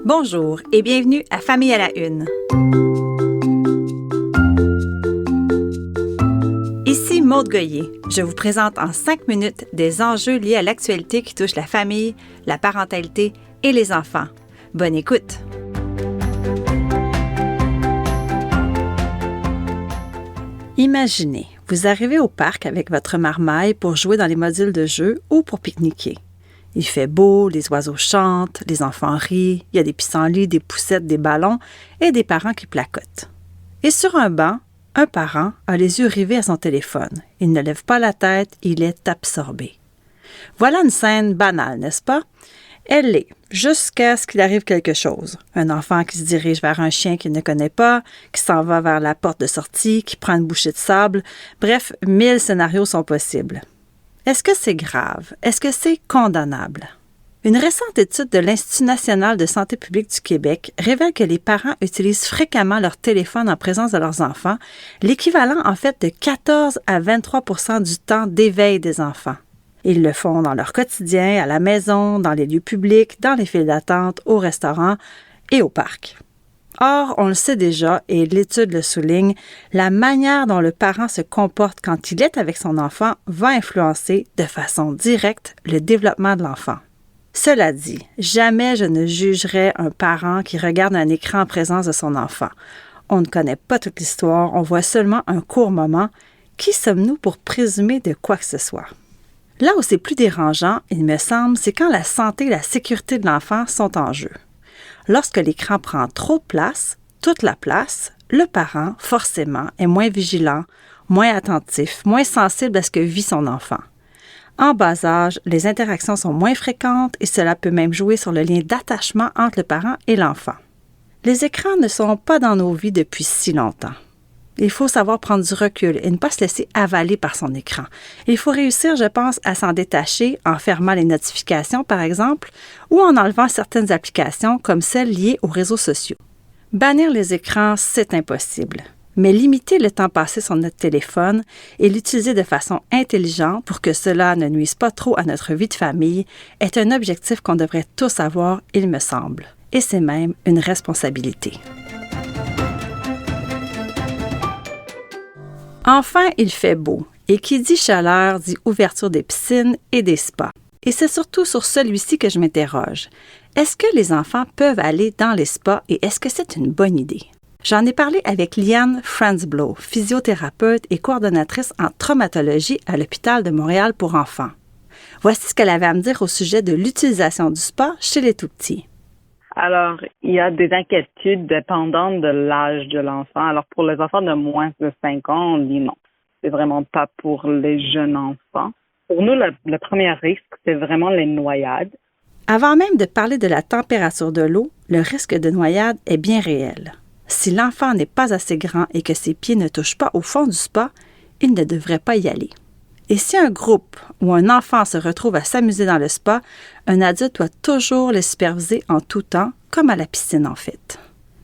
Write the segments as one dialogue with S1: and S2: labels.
S1: Bonjour et bienvenue à Famille à la Une. Ici Maude Goyer. Je vous présente en 5 minutes des enjeux liés à l'actualité qui touchent la famille, la parentalité et les enfants. Bonne écoute! Imaginez, vous arrivez au parc avec votre marmaille pour jouer dans les modules de jeu ou pour pique-niquer. Il fait beau, les oiseaux chantent, les enfants rient, il y a des pissenlits, des poussettes, des ballons et des parents qui placotent. Et sur un banc, un parent a les yeux rivés à son téléphone. Il ne lève pas la tête, il est absorbé. Voilà une scène banale, n'est-ce pas? Elle l'est, jusqu'à ce qu'il arrive quelque chose. Un enfant qui se dirige vers un chien qu'il ne connaît pas, qui s'en va vers la porte de sortie, qui prend une bouchée de sable. Bref, 1000 scénarios sont possibles. Est-ce que c'est grave? Est-ce que c'est condamnable? Une récente étude de l'Institut national de santé publique du Québec révèle que les parents utilisent fréquemment leur téléphone en présence de leurs enfants, l'équivalent en fait de 14 à 23 % du temps d'éveil des enfants. Ils le font dans leur quotidien, à la maison, dans les lieux publics, dans les files d'attente, au restaurant et au parc. Or, on le sait déjà, et l'étude le souligne, la manière dont le parent se comporte quand il est avec son enfant va influencer de façon directe le développement de l'enfant. Cela dit, jamais je ne jugerai un parent qui regarde un écran en présence de son enfant. On ne connaît pas toute l'histoire, on voit seulement un court moment. Qui sommes-nous pour présumer de quoi que ce soit? Là où c'est plus dérangeant, il me semble, c'est quand la santé et la sécurité de l'enfant sont en jeu. Lorsque l'écran prend trop de place, toute la place, le parent, forcément, est moins vigilant, moins attentif, moins sensible à ce que vit son enfant. En bas âge, les interactions sont moins fréquentes et cela peut même jouer sur le lien d'attachement entre le parent et l'enfant. Les écrans ne sont pas dans nos vies depuis si longtemps. Il faut savoir prendre du recul et ne pas se laisser avaler par son écran. Il faut réussir, je pense, à s'en détacher en fermant les notifications, par exemple, ou en enlevant certaines applications comme celles liées aux réseaux sociaux. Bannir les écrans, c'est impossible. Mais limiter le temps passé sur notre téléphone et l'utiliser de façon intelligente pour que cela ne nuise pas trop à notre vie de famille est un objectif qu'on devrait tous avoir, il me semble. Et c'est même une responsabilité. Enfin, il fait beau. Et qui dit chaleur dit ouverture des piscines et des spas. Et c'est surtout sur celui-ci que je m'interroge. Est-ce que les enfants peuvent aller dans les spas et est-ce que c'est une bonne idée? J'en ai parlé avec Liane Franzbloh, physiothérapeute et coordonnatrice en traumatologie à l'Hôpital de Montréal pour enfants. Voici ce qu'elle avait à me dire au sujet de l'utilisation du spa chez les tout-petits.
S2: Alors, il y a des inquiétudes dépendantes de l'âge de l'enfant. Alors, pour les enfants de moins de 5 ans, on dit non. C'est vraiment pas pour les jeunes enfants. Pour nous, le premier risque, c'est vraiment les noyades.
S1: Avant même de parler de la température de l'eau, le risque de noyade est bien réel. Si l'enfant n'est pas assez grand et que ses pieds ne touchent pas au fond du spa, il ne devrait pas y aller. Et si un groupe ou un enfant se retrouve à s'amuser dans le spa, un adulte doit toujours le superviser en tout temps, comme à la piscine en fait.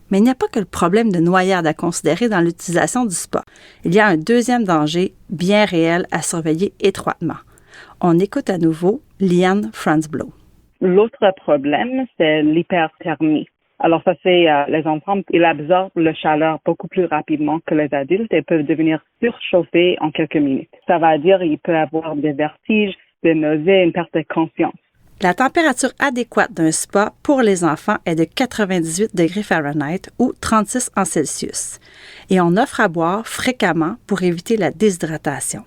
S1: Mais il n'y a pas que le problème de noyade à considérer dans l'utilisation du spa. Il y a un deuxième danger bien réel à surveiller étroitement. On écoute à nouveau Liane Franzbloh.
S2: L'autre problème, c'est l'hyperthermie. Alors ça, c'est les enfants, ils absorbent la chaleur beaucoup plus rapidement que les adultes et peuvent devenir surchauffés en quelques minutes. Ça va dire qu'il peut avoir des vertiges, des nausées, une perte de conscience.
S1: La température adéquate d'un spa pour les enfants est de 98 degrés Fahrenheit ou 36 en Celsius. Et on offre à boire fréquemment pour éviter la déshydratation.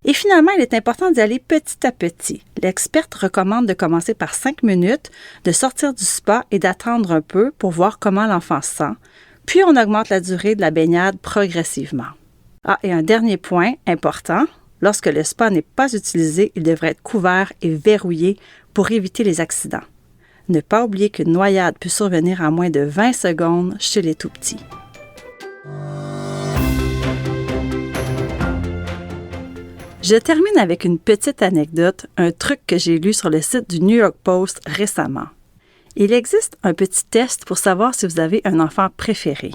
S1: Et finalement, il est important d'y aller petit à petit. L'experte recommande de commencer par 5 minutes, de sortir du spa et d'attendre un peu pour voir comment l'enfant se sent. Puis, on augmente la durée de la baignade progressivement. Ah, et un dernier point important, lorsque le spa n'est pas utilisé, il devrait être couvert et verrouillé pour éviter les accidents. Ne pas oublier qu'une noyade peut survenir en moins de 20 secondes chez les tout-petits. Je termine avec une petite anecdote, un truc que j'ai lu sur le site du New York Post récemment. Il existe un petit test pour savoir si vous avez un enfant préféré.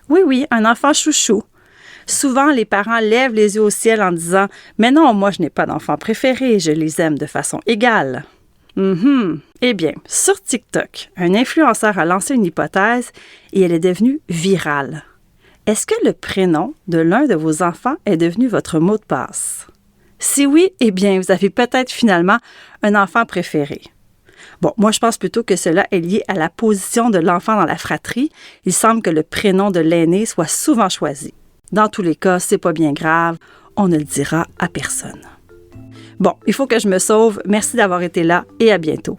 S1: Oui, un enfant chouchou. Souvent, les parents lèvent les yeux au ciel en disant « Mais non, moi je n'ai pas d'enfant préféré, je les aime de façon égale. » Eh bien, sur TikTok, un influenceur a lancé une hypothèse et elle est devenue virale. Est-ce que le prénom de l'un de vos enfants est devenu votre mot de passe? Si oui, eh bien, vous avez peut-être finalement un enfant préféré. Bon, moi, je pense plutôt que cela est lié à la position de l'enfant dans la fratrie. Il semble que le prénom de l'aîné soit souvent choisi. Dans tous les cas, c'est pas bien grave, on ne le dira à personne. Bon, il faut que je me sauve. Merci d'avoir été là et à bientôt.